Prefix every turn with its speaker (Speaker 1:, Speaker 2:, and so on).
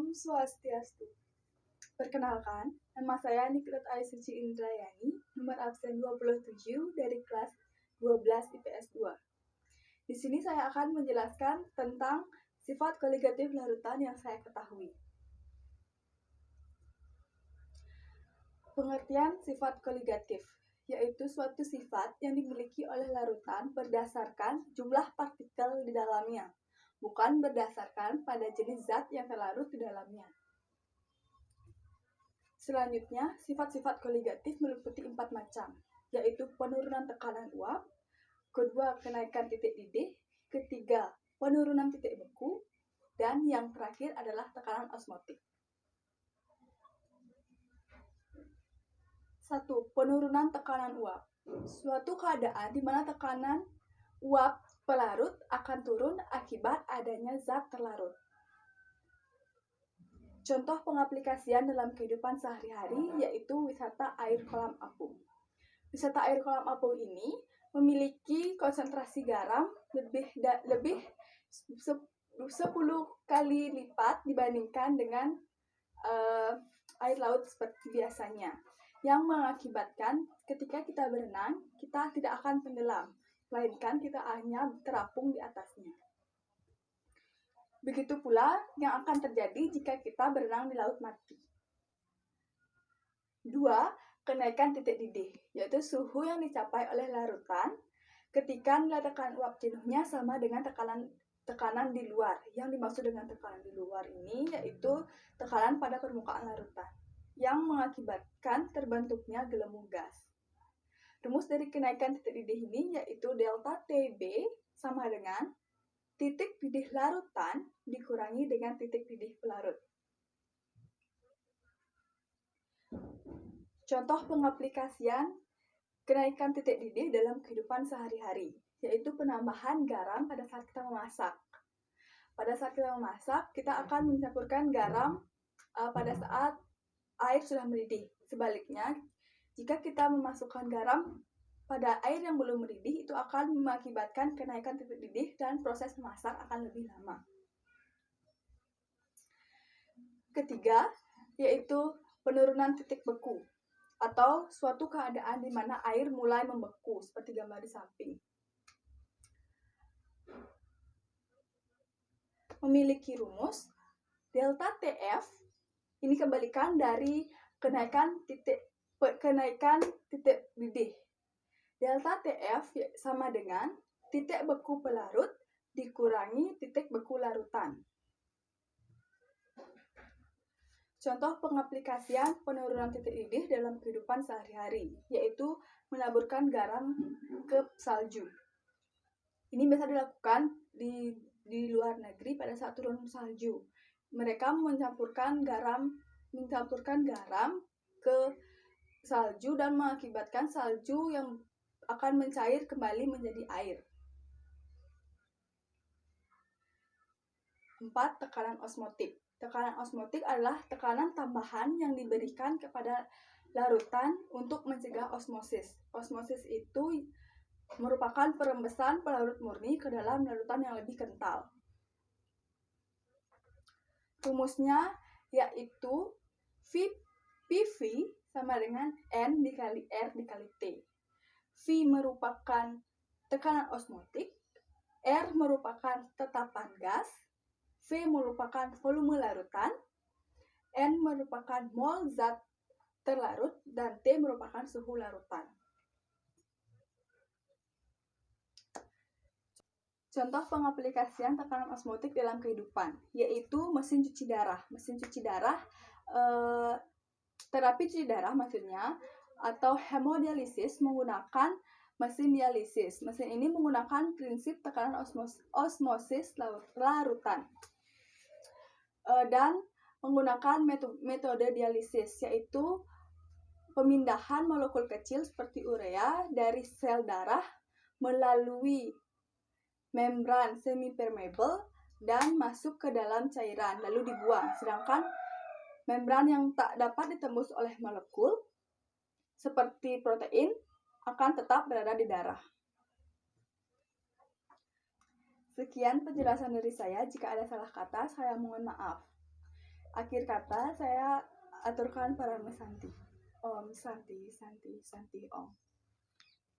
Speaker 1: Om Swastiastu. Perkenalkan, nama saya Niklat Aisuci Indrayani, nomor absen 27 dari kelas 12 IPS 2. Di sini saya akan menjelaskan tentang sifat koligatif larutan yang saya ketahui. Pengertian sifat koligatif yaitu suatu sifat yang dimiliki oleh larutan berdasarkan jumlah partikel di dalamnya, bukan berdasarkan pada jenis zat yang terlarut di dalamnya. Selanjutnya, sifat-sifat koligatif meliputi 4 macam, yaitu penurunan tekanan uap, kedua, kenaikan titik didih, ketiga, penurunan titik beku, dan yang terakhir adalah tekanan osmotik. 1. Penurunan tekanan uap. Suatu keadaan di mana tekanan uap pelarut akan turun akibat adanya zat terlarut. Contoh pengaplikasian dalam kehidupan sehari-hari yaitu wisata air kolam apung. Wisata air kolam apung ini memiliki konsentrasi garam lebih 10 kali lipat dibandingkan dengan air laut seperti biasanya, yang mengakibatkan ketika kita berenang, kita tidak akan tenggelam, melainkan kita hanya terapung di atasnya. Begitu pula yang akan terjadi jika kita berenang di laut mati. 2. Kenaikan titik didih, yaitu suhu yang dicapai oleh larutan ketika nilai tekanan uap jenuhnya sama dengan tekanan di luar. Yang dimaksud dengan tekanan di luar ini yaitu tekanan pada permukaan larutan, yang mengakibatkan terbentuknya gelembung gas. Rumus dari kenaikan titik didih ini yaitu delta TB sama dengan titik didih larutan dikurangi dengan titik didih pelarut. Contoh pengaplikasian kenaikan titik didih dalam kehidupan sehari-hari, yaitu penambahan garam pada saat kita memasak. Pada saat kita memasak, kita akan mencampurkan garam pada saat air sudah mendidih. Sebaliknya, jika kita memasukkan garam pada air yang belum mendidih, itu akan mengakibatkan kenaikan titik didih dan proses memasak akan lebih lama. Ketiga, yaitu penurunan titik beku, atau suatu keadaan di mana air mulai membeku, seperti gambar di samping. Memiliki rumus delta TF, ini kebalikan dari kenaikan titik didih. Delta TF sama dengan titik beku pelarut dikurangi titik beku larutan. Contoh pengaplikasian penurunan titik didih dalam kehidupan sehari-hari, yaitu menaburkan garam ke salju. Ini biasa dilakukan di luar negeri pada saat turun salju. Mereka mencampurkan garam ke salju dan mengakibatkan salju yang akan mencair kembali menjadi air. 4. Tekanan osmotik. Tekanan osmotik adalah tekanan tambahan yang diberikan kepada larutan untuk mencegah osmosis. Osmosis itu merupakan perembesan pelarut murni ke dalam larutan yang lebih kental. Rumusnya yaitu PV sama dengan N dikali R dikali T. V merupakan tekanan osmotik, R merupakan tetapan gas, V merupakan volume larutan, N merupakan mol zat terlarut, dan T merupakan suhu larutan. Contoh pengaplikasian tekanan osmotik dalam kehidupan, yaitu mesin cuci darah. Terapi cuci darah maksudnya, atau hemodialisis menggunakan mesin dialisis. Mesin ini menggunakan prinsip tekanan osmosis larutan dan menggunakan metode dialisis, yaitu pemindahan molekul kecil seperti urea dari sel darah melalui membran semi-permeable dan masuk ke dalam cairan lalu dibuang. Sedangkan membran yang tak dapat ditembus oleh molekul seperti protein akan tetap berada di darah. Sekian penjelasan dari saya. Jika ada salah kata, saya mohon maaf. Akhir kata saya aturkan para Santi. Om Santi, Santi, Santi Om.